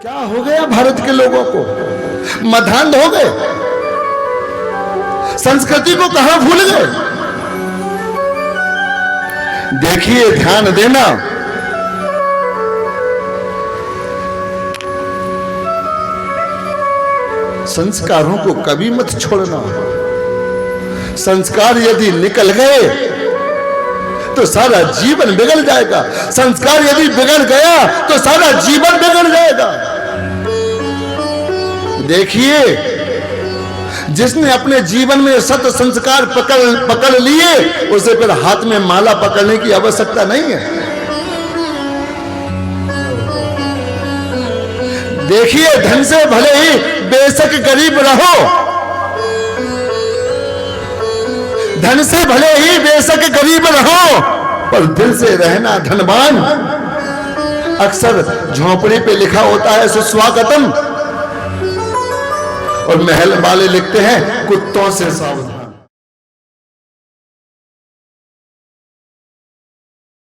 क्या हो गया भारत के लोगों को? मधांध हो गए, संस्कृति को कहां भूल गए? देखिए, ध्यान देना, संस्कारों को कभी मत छोड़ना। संस्कार यदि निकल गए तो सारा जीवन बिगड़ जाएगा। संस्कार यदि बिगड़ गया तो सारा जीवन बिगड़ जाएगा। देखिए, जिसने अपने जीवन में सत संस्कार पकड़ लिए, उसे फिर हाथ में माला पकड़ने की आवश्यकता नहीं है। देखिए, धन से भले ही बेशक गरीब रहो, धन से भले ही बेशक गरीब रहो, पर दिल से रहना धनवान। अक्सर झोंपड़ी पे लिखा होता है सुस्वागतम, और महल वाले लिखते हैं कुत्तों से सावधान।